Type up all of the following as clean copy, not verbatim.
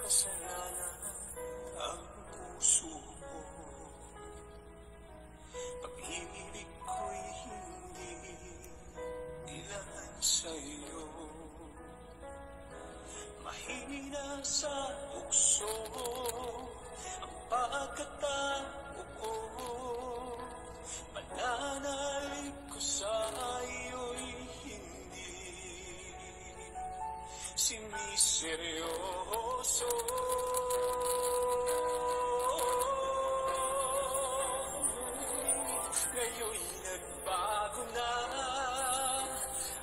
kasalanan ang puso ko. Pag-ibig ko'y hindi ilan sa'yo. Mahina sa tukso ang pagkatao ko. Pananalig ko sa'yo'y hindi siniseryoso. Ngayon'y nagbago na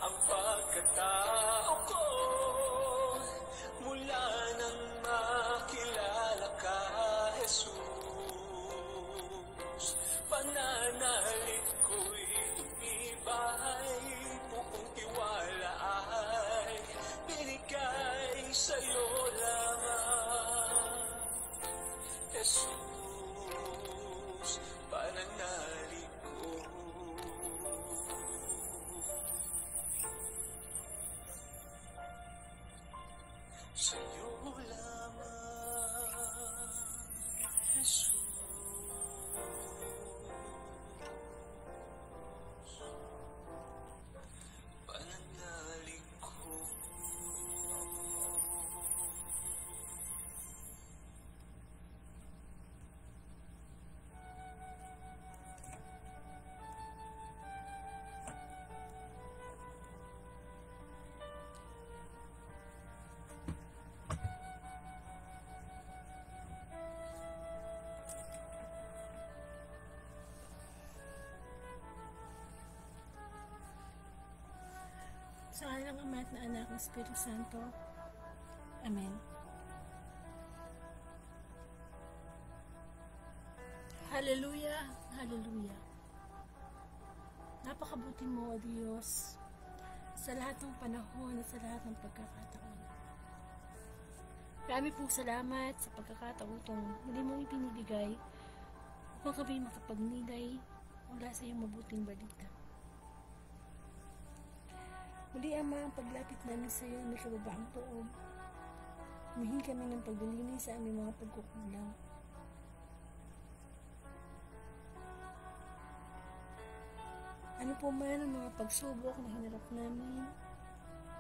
ang pagkatao ko. Mula nang makilala ka, Jesus, pananalig ko'y tumibay, buong tiwala ay binigay sa'yo lamang. Jesus, pananalig ko. Sa'yo lamang, Jesus. Pananalig ko. Sa ngalan ng Ama at ng Anak ng Espiritu Santo. Amen. Hallelujah, hallelujah. Napakabuti mo, O Diyos, sa lahat ng panahon at sa lahat ng pagkakataon. Marami pong salamat sa pagkakataon itong hindi mong ibinibigay upang kami makapagnilay mula sa iyong mabuting balita. Muli, Ama, ang paglapit namin sa iyo may kababaang loob. Humihingi kami ng paglilinis sa aming mga pagkukulang. Ano po man ang mga pagsubok na hinarap namin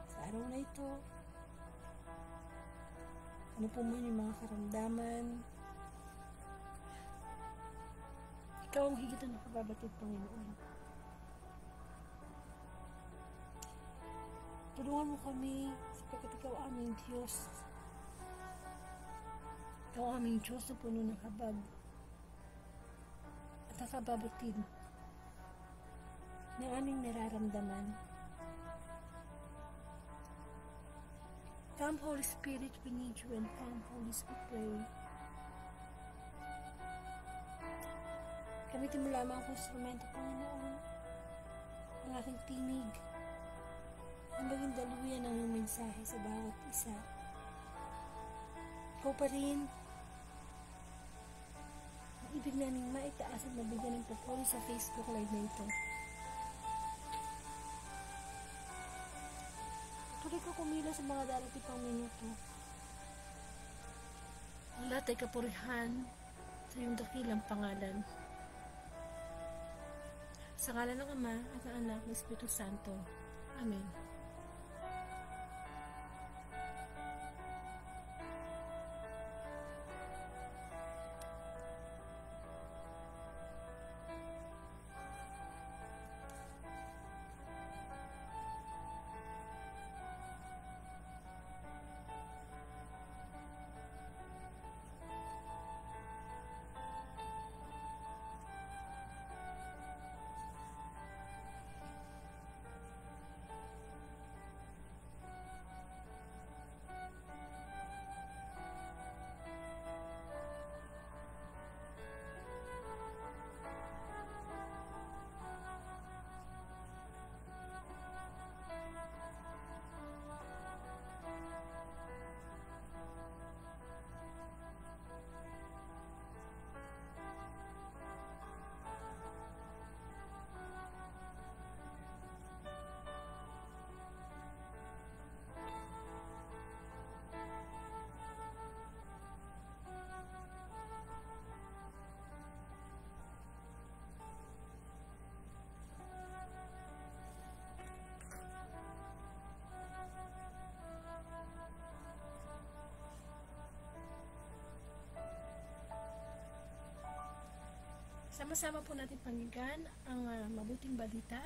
sa araw na ito, ano po man yung mga karamdaman, ikaw ang higit na nakababatid, Panginoon. Tulungan mo kami sapagkat ikaw aming Diyos. Ikaw aming Diyos na puno ng habag at nakababatid ng aming nararamdaman. Come, Holy Spirit, we need you, and come, Holy Spirit, pray. Gamitin mo lamang ang instrumento, Panginoon, ang aking tinig, ang maging daluyan ng iyong mensahe sa bawat isa. Ikaw pa rin ang ibig naming maitaas at mabigyan ng papuri sa Facebook Live na ito. Tuloy ka kumila sa mga darating pang minuto. Ang lahat ay kapurihan sa iyong dakilang pangalan. Sa ngalan ng Ama at ng Anak ng Espiritu Santo. Amen. Sama-sama po natin pakinggan ang mabuting balita.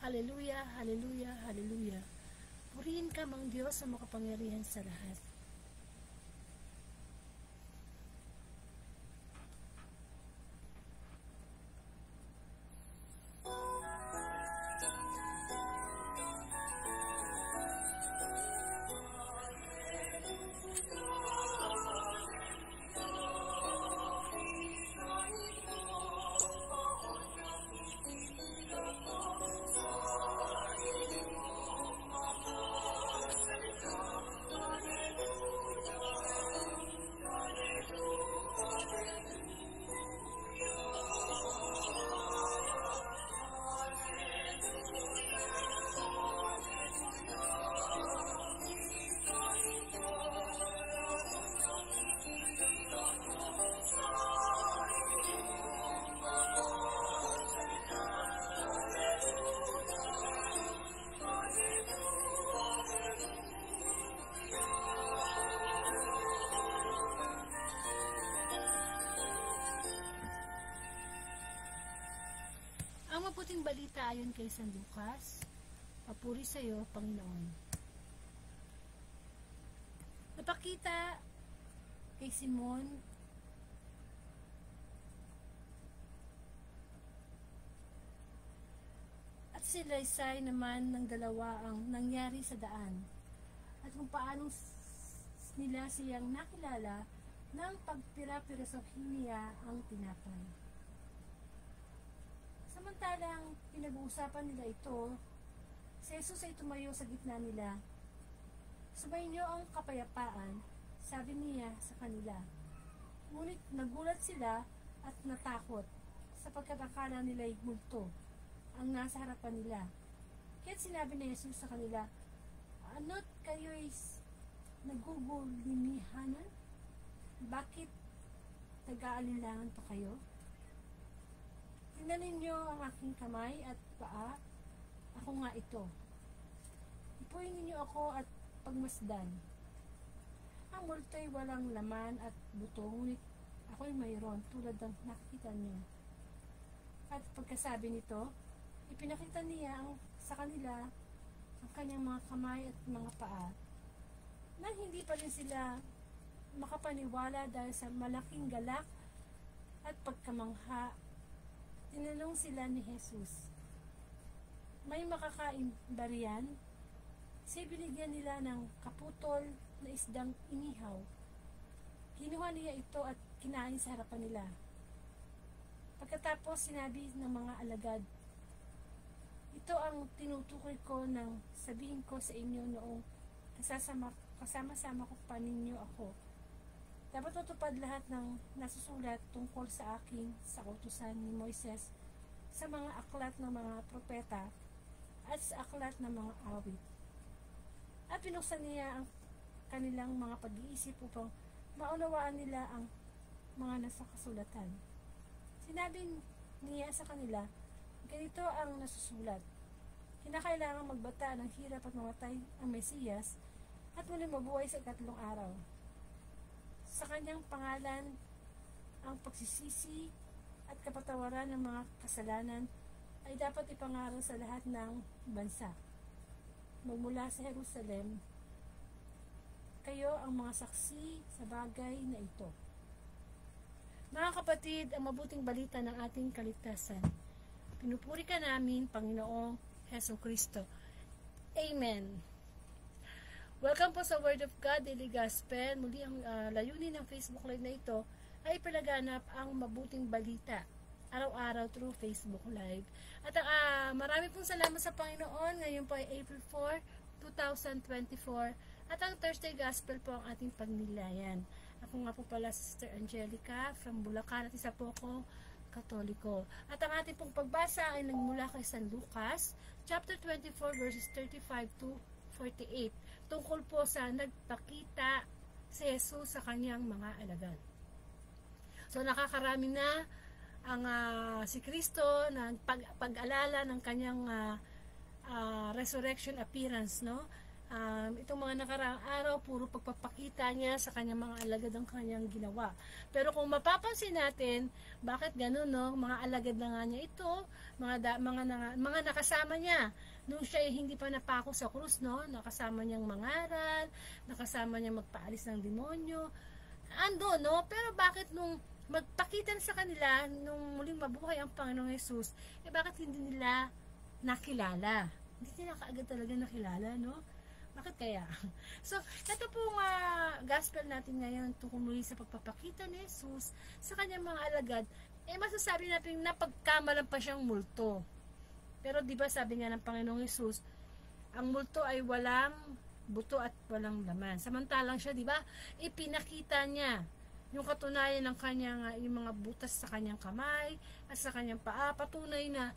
Hallelujah, hallelujah, hallelujah. Purihin ka mang Diyos sa makapangyarihan sa lahat. Ang mabuting balita ayon kay San Lucas. Papuri sa iyo, Panginoon. Napakita kay Simon at si Laysay naman ng dalawa ang nangyari sa daan at kung paanong nila siyang nakilala ng pagpira-pirasohin niya ang tinapay. Samantalang pinag-uusapan nila ito, si Jesus ay tumayo sa gitna nila. Sumainyo ang kapayapaan, sabi niya sa kanila. Ngunit nagulat sila at natakot sapagkat akala nila'y multo ang nasa harapan nila. Kaya't sinabi ni Jesus sa kanila, ano't kayo'y nagugulimihanan? Bakit nag-aalinlangan pa kayo? Tingnan ninyo ang aking kamay at paa, ako nga ito. Ipuin ninyo ako at pagmasdan. Ang multo'y walang laman at buto, ngunit ako'y mayroon tulad ng nakikita niyo. At pagkasabi nito, ipinakita niya sa kanila ang kanyang mga kamay at mga paa. Nang hindi pa rin sila makapaniwala dahil sa malaking galak at pagkamangha, tinanong sila ni Jesus, may makakain ba riyan? Kasi binigyan nila ng kaputol na isdang inihaw. Kinuha niya ito at kinain sa harapan nila. Pagkatapos sinabi ng mga alagad, ito ang tinutukoy ko nang sabihin ko sa inyo noong kasama-sama ko pa ninyo ako. Dapat tutupad lahat ng nasusulat tungkol sa akin sa kautusan ni Moises, sa mga aklat ng mga propeta at sa aklat ng mga awit. At pinuksan niya ang kanilang mga pag-iisip upang maunawaan nila ang mga nasa kasulatan. Sinabi niya sa kanila, ganito ang nasusulat. Kinakailangan magbata ng hirap at mamatay ang Mesiyas at muli mabuhay sa ikatlong araw. Sa kanyang pangalan, ang pagsisisi at kapatawaran ng mga kasalanan ay dapat ipangaral sa lahat ng bansa. Magmula sa Jerusalem, kayo ang mga saksi sa bagay na ito. Mga kapatid, ang mabuting balita ng ating kaligtasan. Pinupuri ka namin, Panginoong Hesus Kristo. Amen. Welcome po sa Word of God, Daily Gospel. Muli ang layunin ng Facebook Live na ito ay palaganap ang mabuting balita araw-araw through Facebook Live. At marami pong salamat sa Panginoon. Ngayon po ay April 4, 2024. At ang Thursday Gospel po ang ating pagnilayan. Ako nga po pala Sister Angelica from Bulacan at isa po akong Katoliko. At ang ating pong pagbasa ay nagmula kay San Lucas, chapter 24 verses 35 to 48. Tungkol po sa nagpakita si Jesus sa kanyang mga alagad. So nakakarami na ang si Kristo na pag-alala ng kanyang resurrection appearance, no? Itong mga nakaraang araw, puro pagpapakita niya sa kanyang mga alagad ang kanyang ginawa. Pero kung mapapansin natin, bakit ganun, no? Mga alagad na nga niya ito, mga nakasama niya, nung siya hindi pa napako sa krus, no? Nakasama niyang mangaral, nakasama niyang magpaalis ng demonyo, ando, no? Pero bakit nung magpakita sa kanila, nung muling mabuhay ang Panginoong Jesus, bakit hindi nila nakilala? Hindi nila kaagad talaga nakilala, no? Bakit kaya? So, ito pong gospel natin ngayon tungkol muli sa pagpapakita ni Jesus sa kanyang mga alagad, masasabi natin na pagkamalan pa siyang multo. Pero di ba sabi nga ng Panginoong Jesus, ang multo ay walang buto at walang laman. Samantalang siya, di ba, ipinakita niya yung katunayan ng kanyang, yung mga butas sa kanyang kamay at sa kanyang paa, patunay na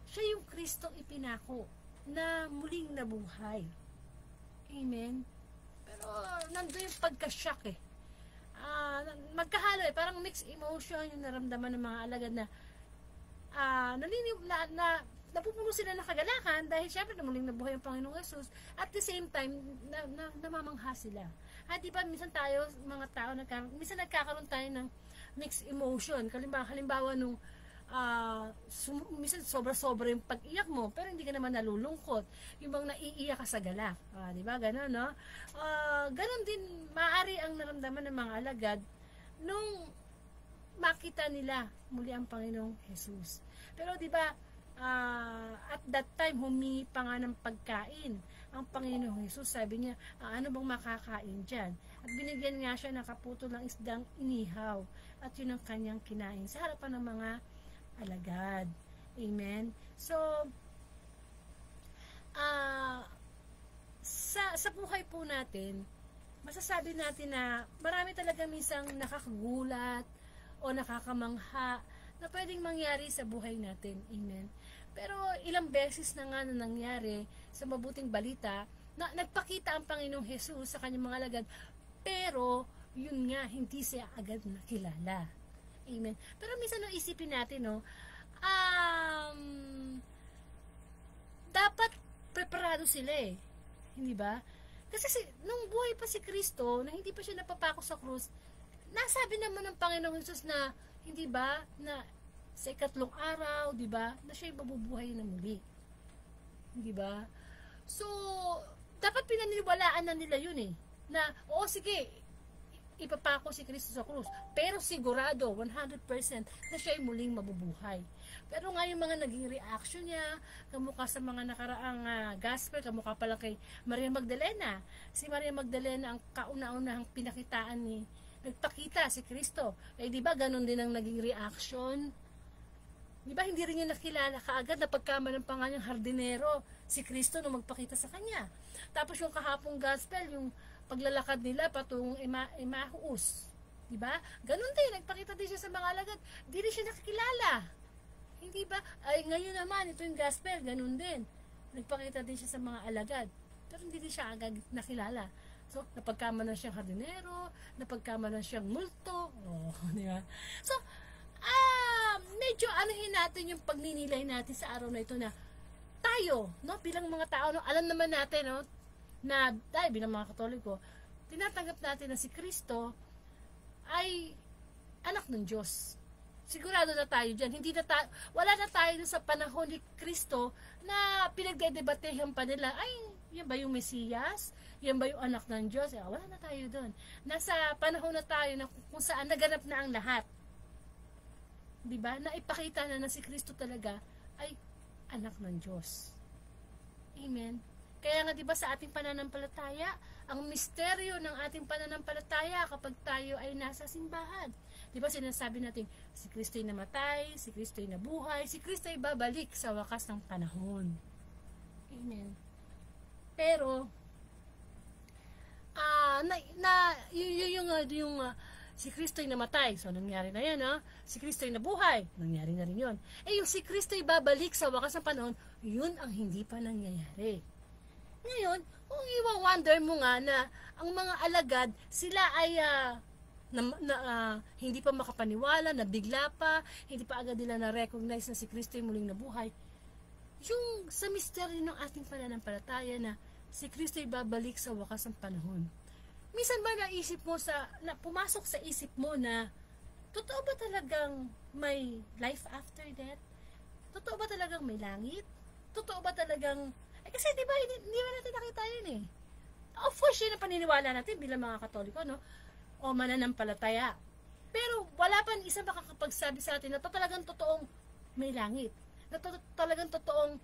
siya yung Kristong ipinako na muling nabuhay. Amen. Pero nandun yung pagka-shock magkahalo parang mixed emotion yung naramdaman ng mga alagad na napupuno sila ng kagalakan dahil syempre na muling nabuhay ang Panginoong Jesus. At the same time namamangha sila. At di ba minsan tayo mga tao minsan nagkakaroon tayo ng mixed emotion. Halimbawa nung minsan sobra-sobra yung pag-iyak mo pero hindi ka naman nalulungkot, yung bang naiiyak ka sa galak, di ba gano'n, no? Gano'n din maaari ang naramdaman ng mga alagad nung makita nila muli ang Panginoong Jesus. Pero di ba at that time humingi pa nga ng pagkain ang Panginoong Jesus. Sabi niya, ano bang makakain dyan? At binigyan nga siya ng kaputo ng isdang inihaw at yun ang kanyang kinain sa harapan ng mga alagad. Amen. So sa buhay po natin, masasabi natin na marami talaga minsang nakakagulat o nakakamangha na pwedeng mangyari sa buhay natin. Amen. Pero ilang beses na nga na nangyari sa mabuting balita na nagpakita ang Panginoong Jesus sa kanyang mga alagad, pero yun nga, hindi siya agad nakilala. Amen. Pero minsan nung isipin natin, no, dapat preparado sila hindi ba? Kasi nung buhay pa si Kristo, na hindi pa siya napapako sa krus, nasabi naman ng Panginoong Jesus na, hindi ba, na sa ikatlong araw, di ba, na siya'y mabubuhay na muli. Hindi ba? So, dapat pinaniniwalaan na nila yun na, oo sige, ipapako si Kristo sa krus. Pero sigurado, 100% na siya ay muling mabubuhay. Pero nga yung mga naging reaction niya, kamukha sa mga nakaraang gospel, kamukha pala kay Maria Magdalena. Si Maria Magdalena ang kauna-unahang pinakitaan nagpakita si Kristo. Di ba ganun din ang naging reaction? Di ba hindi rin niya nakilala kaagad na pagkamalan pa nga niyang hardinero si Kristo nung magpakita sa kanya. Tapos yung kahapong gospel, yung paglalakad nila patungong Emmaus, di ba? Ganun din, nagpakita din siya sa mga alagad, di rin siya nakikilala, hindi ba? Ay ngayon naman, ito yung gospel, ganun din, nagpakita din siya sa mga alagad, pero hindi din siya agad nakilala. So, napagkamalan siyang hardinero, napagkamalan siyang multo, di ba? So, medyo anuhin natin yung pagninilay natin sa araw na ito na tayo, no, bilang mga tao, no, alam naman natin, no, na dahil bilang mga Katoliko, tinatanggap natin na si Kristo ay anak ng Diyos. Sigurado na tayo dyan. Wala na tayo sa panahon ni Kristo na pinagdedebatehan pa nila, ay, yan ba yung Mesiyas? Yan ba yung anak ng Diyos? Wala na tayo doon. Nasa panahon na tayo na kung saan naganap na ang lahat. Diba? Na ipakita na si Kristo talaga ay anak ng Diyos. Amen. Kaya nga 'di ba sa ating pananampalataya, ang misteryo ng ating pananampalataya kapag tayo ay nasa simbahan. 'Di ba sinasabi natin, si Kristo ay namatay, si Kristo ay nabuhay, si Kristo ay babalik sa wakas ng panahon. Amen. Pero yung si Kristo ay namatay, so nangyari na yan, si Kristo ay nabuhay, nangyari na rin yun. Yung si Kristo ay babalik sa wakas ng panahon, yun ang hindi pa nangyayari. Ngayon, kung i-wonder mo nga na ang mga alagad, sila ay hindi pa makapaniwala, nabigla pa, hindi pa agad nila na-recognize na si Kristo ay muling nabuhay. Yung sa misteryo ng ating pananampalataya na si Kristo ay babalik sa wakas ng panahon. Minsan ba naisip mo pumasok sa isip mo na, totoo ba talagang may life after death? Totoo ba talagang may langit? Totoo ba talagang, kasi di ba, hindi ba natin nakita yun eh. Of course, yun ang paniniwala natin bilang mga Katoliko, no? O mananampalataya. Pero wala pa isang makakapagsabi sa atin na talagang totoong may langit. Na talagang totoong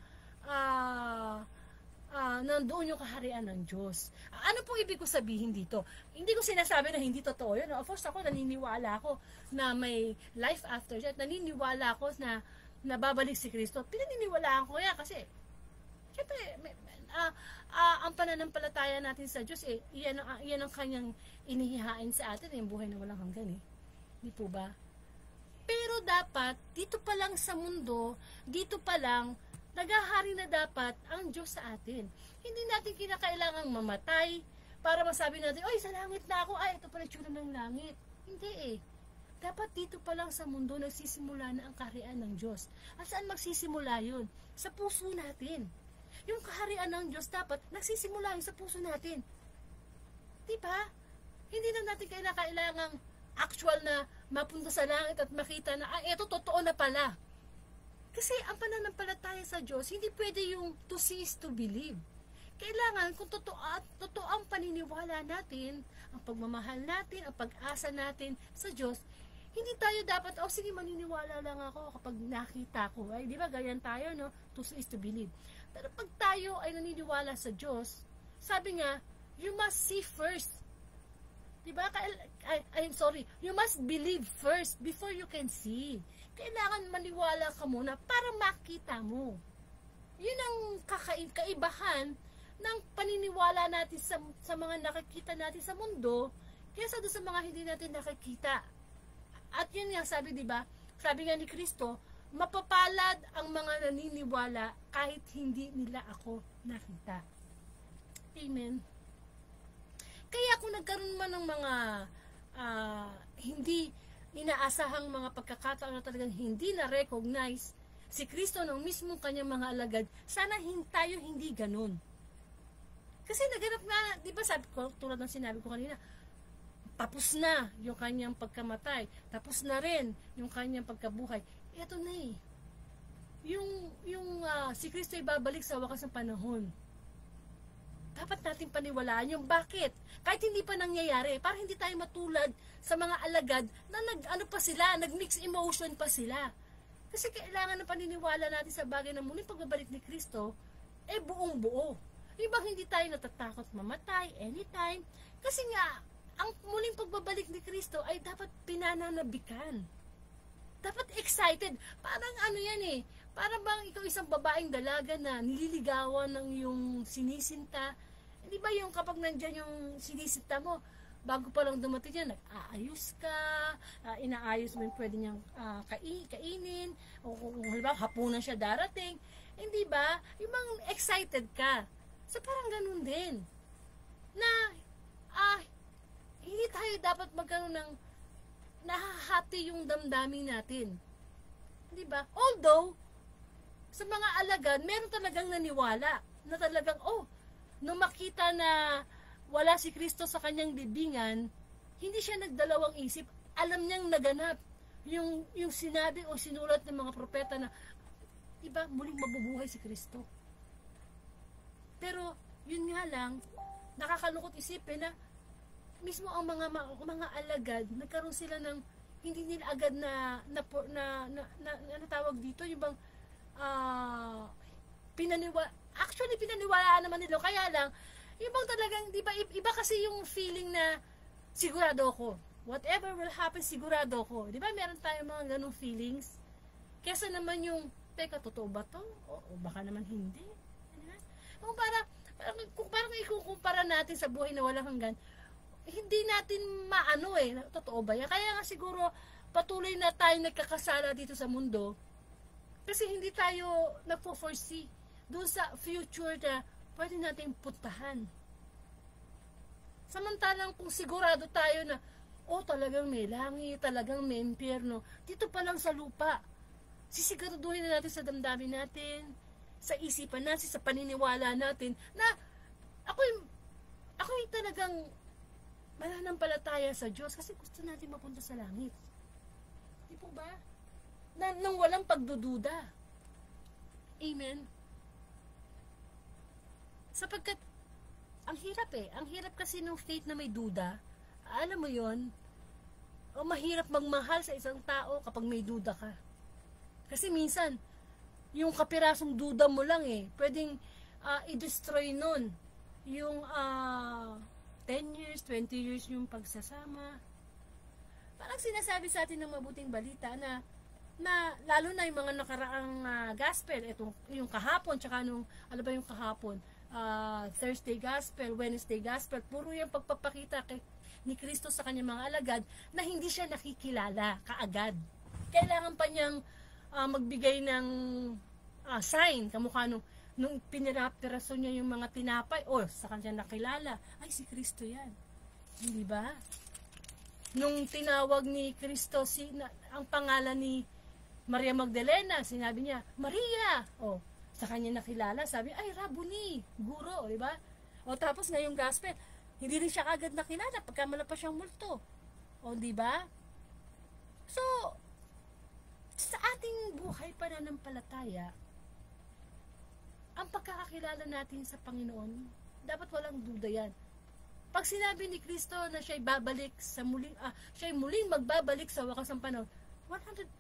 nandoon yung kaharian ng Diyos. Ano pong ibig ko sabihin dito? Hindi ko sinasabi na hindi totoo yun. Of course, ako naniniwala ako na may life after death. Naniniwala ako na nababalik si Kristo. Pinaniniwalaan ko yan kasi syempre, ang pananampalataya natin sa Diyos, iyan ang kanyang inihihain sa atin, yung buhay na walang hanggan eh. Di po ba? Pero dapat, dito pa lang sa mundo, dito pa lang, naghahari na dapat ang Diyos sa atin. Hindi natin kinakailangang mamatay para masabi natin, oy, sa langit na ako, ay, ito pala tsura ng langit. Hindi eh. Dapat dito pa lang sa mundo nagsisimula na ang kaharian ng Diyos. At saan magsisimula yun? Sa puso natin. Yung kaharian ng Diyos dapat nagsisimula yun sa puso natin. Diba? Hindi na natin kailangang actual na mapunta sa langit at makita na, ito totoo na pala. Kasi ang pananampalataya sa Diyos, hindi pwede yung to see is to believe. Kailangan kung totoo ang paniniwala natin, ang pagmamahal natin, ang pag-asa natin sa Diyos, hindi tayo dapat, sige, maniniwala lang ako kapag nakita ko. Ay, di ba, ganyan tayo, no? To see is to believe. Pero pag tayo ay naniniwala sa Diyos, sabi nga, you must see first. Di ba? You must believe first before you can see. Kailangan maniwala ka muna para makita mo. Yun ang kaibahan ng paniniwala natin sa mga nakikita natin sa mundo kaysa doon sa mga hindi natin nakikita. At yun nga sabi, di ba? Sabi nga ni Kristo, mapapalad ang mga naniniwala kahit hindi nila ako nakita. Amen. Kaya kung nagkaroon man ng mga hindi inaasahang mga pagkakataon na talagang hindi na-recognize si Kristo ng mismong kanyang mga alagad, sana tayo hindi ganun. Kasi naganap nga, di ba sabi ko, tulad ng sinabi ko kanina, tapos na yung kanyang pagkamatay, tapos na rin yung kanyang pagkabuhay. Ito na eh. Si Kristo ay babalik sa wakas ng panahon. Dapat natin paniwalaan yung bakit. Kahit hindi pa nangyayari, para hindi tayo matulad sa mga alagad na nag-mix emotion pa sila. Kasi kailangan ng paniniwala natin sa bagay na muling pagbabalik ni Kristo, buong buo. Yung bang hindi tayo natatakot mamatay anytime. Kasi nga, ang muling pagbabalik ni Kristo ay dapat pinananabikan. Dapat excited. Parang yan eh. Parang bang ikaw isang babaeng dalaga na nililigawan ng yung sinisinta. Di ba yung kapag nandyan yung sinisinta mo, bago pa lang dumating yan, nag-aayos ka, inaayos mo yung pwede niyang kainin, o kung halimbawa hapunan siya darating. Hindi ba? Yung bang excited ka. So parang ganun din. Na, hindi tayo dapat magkaroon ng nahahati yung damdamin natin. Di ba? Although, sa mga alagad, meron talagang naniwala na talagang, nung makita na wala si Kristo sa kanyang libingan, hindi siya nagdalawang isip. Alam niyang naganap yung sinabi o sinulat ng mga propeta na, diba, muling mabubuhay si Kristo. Pero, yun nga lang, nakakalungkot isipin na mismo ang mga alagad, nagkaroon sila ng hindi nila agad na tawag dito, yung bang pinaniwalaan naman nila, kaya lang yung bang talagang, di ba, iba kasi yung feeling na sigurado ko, whatever will happen, sigurado ko, di ba, meron tayong mga ganong feelings, kesa naman yung, teka, totoo ba to? O baka naman hindi. Kung parang ikukumpara natin sa buhay na walang hanggan, hindi natin totoo ba yan? Kaya nga siguro patuloy na tayong nagkakasala dito sa mundo kasi hindi tayo nagpo-foresee doon sa future na pwede natin puntahan. Samantalang kung sigurado tayo na talagang may langit, talagang may impyerno, dito pa lang sa lupa, sisiguraduhin na natin sa damdamin natin, sa isipan natin, sa paniniwala natin na Ako'y talagang mananampalataya sa Diyos kasi gusto natin mapunta sa langit. Di po ba? Nang walang pagdududa. Amen? Sapagkat, ang hirap eh. Ang hirap kasi ng faith na may duda. Alam mo yon, o mahirap magmahal sa isang tao kapag may duda ka. Kasi minsan, yung kapirasong duda mo lang eh, pwedeng i-destroy nun yung 10 years, 20 years yung pagsasama. Parang sinasabi sa atin ng mabuting balita na lalo na yung mga nakaraang gospel, yung kahapon, tsaka nung, ano ba yung kahapon, Thursday gospel, Wednesday gospel, puro yung pagpapakita ni Kristo sa kanyang mga alagad na hindi siya nakikilala kaagad. Kailangan pa niyang magbigay ng sign, kamukha nung pinirapiraso niya yung mga tinapay, sa kanya nakilala, ay si Kristo yan. Hindi ba? Nung tinawag ni Kristo ang pangalan ni Maria Magdalena, sinabi niya, Maria! Sa kanya nakilala, sabi, ay Rabuni, guro, di ba? Tapos ngayong gospel, hindi rin siya agad nakilala pagka malapas siyang multo. Di ba? So, sa ating buhay pananampalataya, ang pagkakakilala natin sa Panginoon, dapat walang duda yan. Pag sinabi ni Kristo na siya'y babalik siya'y muling magbabalik sa wakas ng panahon, 100%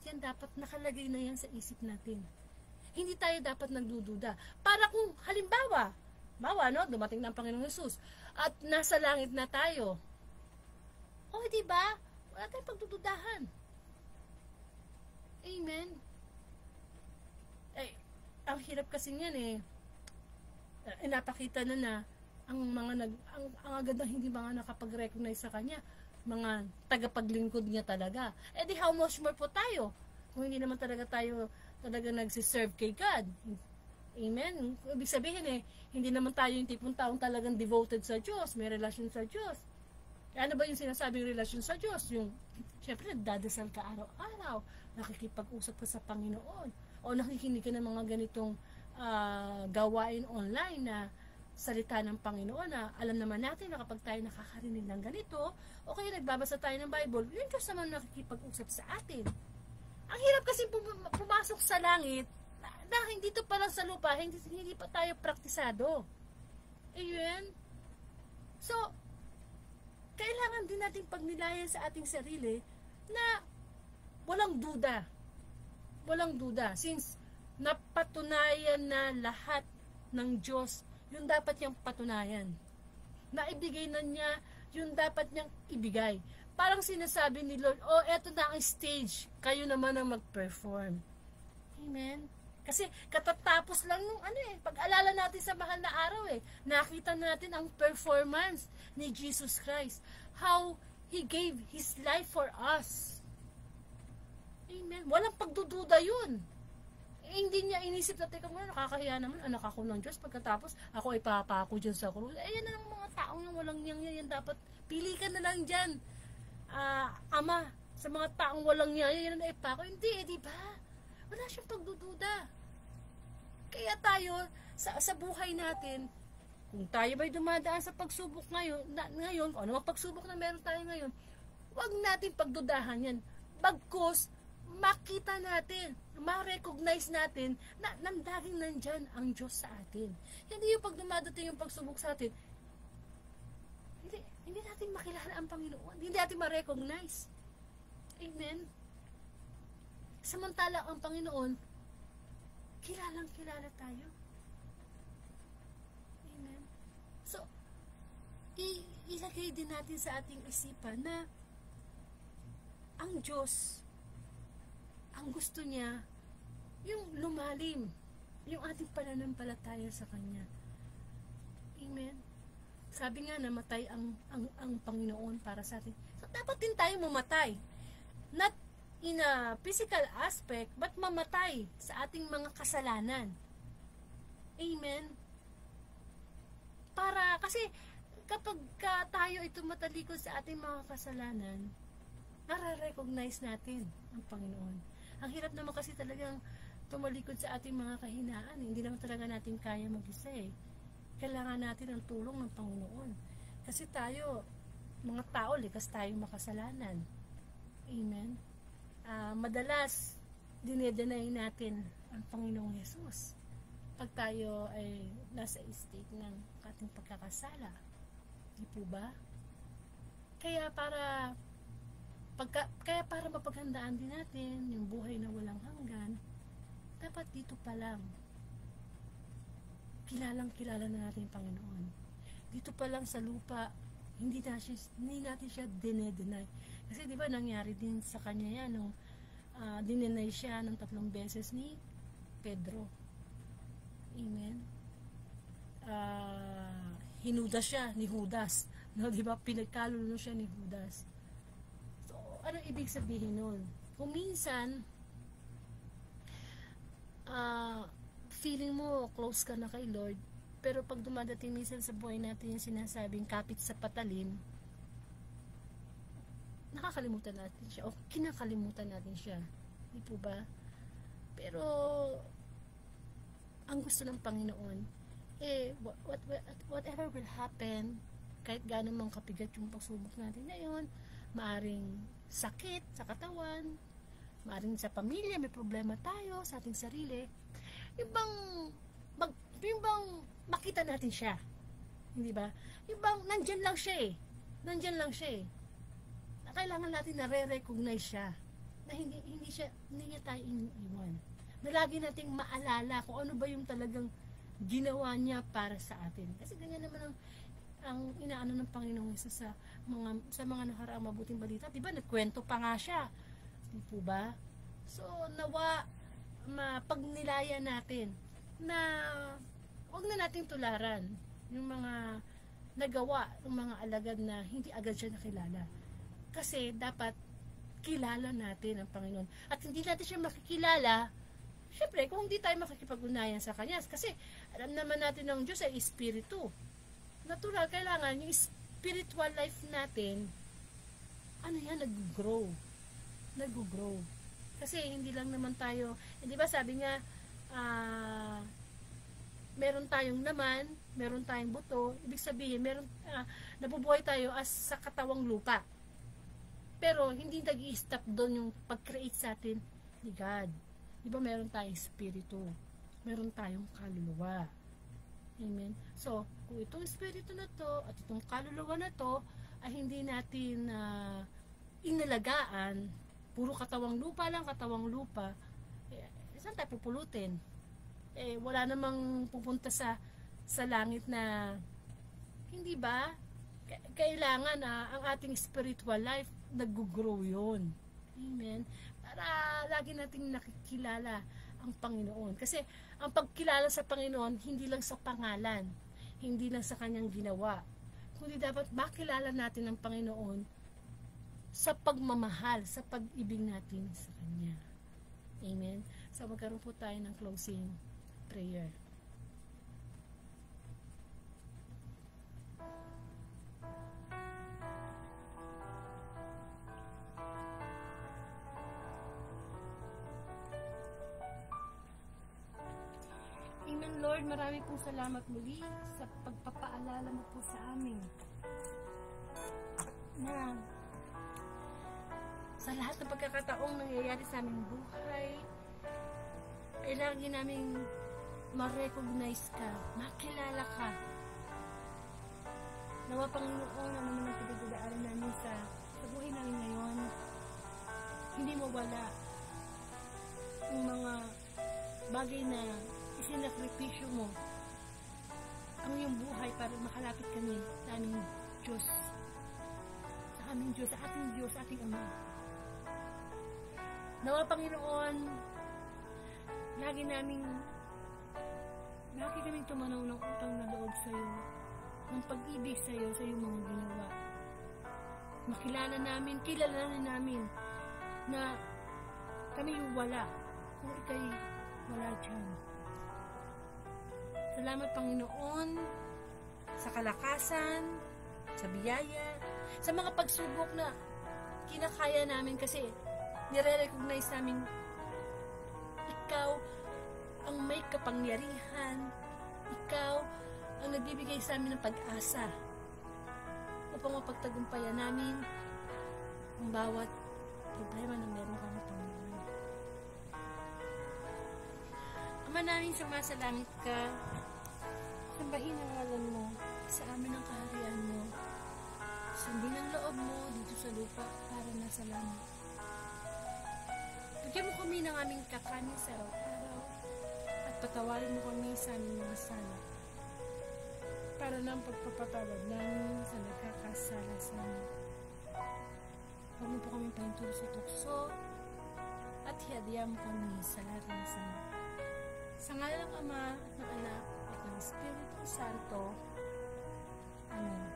yan dapat nakalagay na yan sa isip natin. Hindi tayo dapat nagdududa. Para kung halimbawa, dumating na ang Panginoong Hesus at nasa langit na tayo. Di ba? Wala tayong pagdududahan. Amen. Ang hirap kasi yan eh. Napakita na ang agad na hindi mga nakapag-recognize sa kanya, mga tagapaglingkod niya talaga. Di how much more po tayo? Kung hindi naman talaga tayo nagsiserve kay God. Amen? Ibig sabihin hindi naman tayo yung tipong taong talagang devoted sa Diyos, may relasyon sa Diyos. Ano ba yung sinasabing relasyon sa Diyos? Yung, syempre, nagdadasal ka araw-araw, nakikipag-usap ka sa Panginoon, o nakikinig ka ng mga ganitong gawain online na salita ng Panginoon na alam naman natin na kapag tayo nakakarinig ng ganito, o kaya nagbabasa tayo ng Bible, yun Diyos naman nakikipag-usap sa atin. Ang hirap kasi pumasok sa langit dahil dito pa lang sa lupa, hindi pa tayo praktisado. Amen? So, kailangan din natin pagnilayan sa ating sarili na walang duda. Walang duda. Since napatunayan na lahat ng Diyos, yung dapat niyang patunayan. Naibigay na niya, yung dapat niyang ibigay. Parang sinasabi ni Lord, eto na ang stage, kayo naman ang mag-perform. Amen? Kasi katatapos lang nung pag-alala natin sa mahal na araw nakita natin ang performance ni Jesus Christ. How He gave His life for us. Amen. Walang pagdududa yun. Hindi niya inisip na, teka muna, nakakahiya naman, anak ako ng Diyos, pagkatapos ako ipapako dyan sa krus. Yan na lang mga taong yung walang yan dapat, pili ka na lang dyan. Ama, sa mga taong walang yan na ipako. Hindi, di ba? Wala siyang pagdududa. Kaya tayo, sa buhay natin, kung tayo ba'y dumadaan sa pagsubok ngayon, kung ano pagsubok na meron tayo ngayon, huwag natin pagdudahan yan. Bagkus, makita natin, ma-recognize natin na nandaging nandyan ang Diyos sa atin. Hindi yung pag dumadating yung pagsubok sa atin, hindi natin makilala ang Panginoon. Hindi natin ma-recognize. Amen? Samantala ang Panginoon, kilalang-kilala tayo. Amen? So, ilagay din natin sa ating isipan na ang Diyos, ang gusto niya, yung lumalim, yung ating pananampalataya sa Kanya. Amen? Sabi nga, namatay ang Panginoon para sa atin. So, dapat din tayo mamatay. Not in a physical aspect, but mamatay sa ating mga kasalanan. Amen? Kasi kapag tayo ito matalikod sa ating mga kasalanan, nare-recognize natin ang Panginoon. Ang hirap naman kasi talagang tumalikod sa ating mga kahinaan. Hindi naman talaga natin kaya mag-isa Kailangan natin ang tulong ng Panginoon. Kasi tayo, mga tao, likas tayong makasalanan. Amen? Madalas, dinedenay natin ang Panginoong Yesus pag tayo ay nasa state ng ating pagkakasala. Di po ba? Kaya para mapaghandaan din natin yung buhay na walang hanggan, dapat dito pa lang kilala na natin yung Panginoon. Dito pa lang sa lupa, hindi natin siya dinedenay. Kasi di ba nangyari din sa kanya yan nung dinenay siya ng 3 beses ni Pedro. Amen. Hinudas siya ni Judas. No, di ba? Pinagkaluno siya ni Judas. So, anong ibig sabihin nun? Kung minsan, feeling mo close ka na kay Lord, pero pag dumadating minsan sa buhay natin yung sinasabing kapit sa patalim, nakakalimutan natin siya o kinakalimutan natin siya. Di po ba? Pero ang gusto ng Panginoon whatever will happen, kahit gaano mang kapigat yung pagsubok natin ngayon, maaring sakit sa katawan, maaring sa pamilya may problema tayo sa ating sarili, yung bang makita natin siya, hindi ba? Yung bang nandyan lang siya na kailangan natin nare-recognize siya na hindi niya tayo iniiwan, na lagi nating maalala kung ano ba yung talagang ginawa niya para sa atin. Kasi ganyan naman ang inaano ng Panginoong Hesus sa mga nakaraang mabuting balita. Diba, nagkwento pa nga siya. Di po ba? So, nawa mapagnilaya natin na huwag na nating tularan yung mga nagawa ng mga alagad na hindi agad siya nakilala. Kasi dapat kilala natin ang Panginoon. At hindi natin siya makikilala, syempre, kung hindi tayo makikipag-unayan sa Kanya. Kasi alam naman natin ng Diyos ay Espiritu. Natural, kailangan yung spiritual life natin, nag-grow. Kasi hindi lang naman tayo, hindi ba sabi nga, meron tayong laman, meron tayong buto, ibig sabihin, nabubuhay tayo as sa katawang lupa. Pero hindi nag-i-stop doon yung pag-create sa atin ni God. Di ba meron tayong spirito, meron tayong kaluluwa. Amen. So, kung itong espiritu na to at itong kaluluwa na to ay hindi natin inalagaan, puro katawang lupa, saan tayo pupulutin? Wala namang pupunta sa langit na, hindi ba? Kailangan ang ating spiritual life nag-grow yun. Amen. Para lagi nating nakikilala ang Panginoon. Kasi ang pagkilala sa Panginoon, hindi lang sa pangalan, hindi lang sa kanyang ginawa, kundi dapat makilala natin ang Panginoon sa pagmamahal, sa pag-ibig natin sa Kanya. Amen. So magkaroon po tayo ng closing prayer. Amen, Lord, marami pong salamat muli sa pagpapaalala mo po sa amin na sa lahat ng pagkakataong nangyayari sa aming buhay ay lagi naming ma-recognize ka, makilala ka. Nawa Panginoon, ano naman ang pinagdadaanan namin sa buhay namin ngayon, hindi mo wala yung mga bagay na isinakripisyo mo ang iyong buhay para makalapit kami sa aming Diyos, sa ating Diyos, sa ating Ama. Nawa Panginoon, lagi kaming tumanaw ng utang na loob sa iyo, ng pag-ibig sa iyo, sa iyong mga ginawa. Kilalanin namin na kami yung wala kung ikay wala dyan. Salamat Panginoon sa kalakasan, sa biyaya, sa mga pagsubok na kinakaya namin kasi nire-recognize namin ikaw ang may kapangyarihan, ikaw ang nagbibigay sa amin ng pag-asa upang mapagtagumpayan namin ang bawat problema na meron kami, Panginoon. Ama namin, sumasalangit ka, sambahin ang ngalan mo, sa amin ang kaharian mo, sundin ang loob mo dito sa lupa para nasa langit. Bigyan mo kami ng aming kakanin sa araw-araw at patawarin mo kami sa aming mga sala para ng pagpapatawad namin sa nagkakasala sa amin. Huwag mo po kami pahintulot sa tukso at hiyadya mo kami sa lahat ng sama. Sa ngalan ng Ama at ng Anak at ng Espiritu Santo. Amen.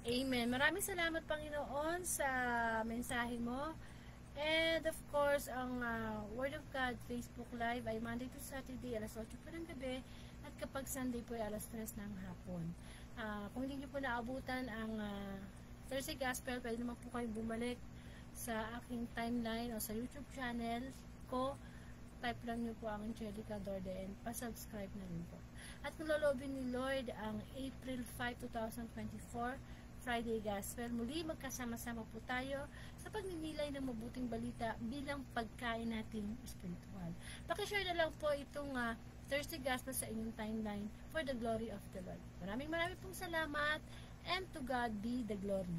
Amen. Maraming salamat, Panginoon, sa mensahe mo. And of course, ang Word of God Facebook Live ay Monday to Saturday, alas 8 po ng gabi. At kapag Sunday po ay alas 3 ng hapon. Kung hindi niyo po naabutan ang Thursday Gospel, pwede naman po kayong bumalik sa aking timeline o sa YouTube channel ko. Type lang niyo po ang Angelica Dorde and pa-subscribe na rin po. At kung loloobin ni Lord ang April 5, 2024, Friday Gospel, muli magkasama-sama po tayo sa pagninilay ng mabuting balita bilang pagkain natin spiritual. Pakishare na lang po itong Thursday Gospel sa inyong timeline for the glory of the Lord. Maraming pong salamat, and to God be the glory.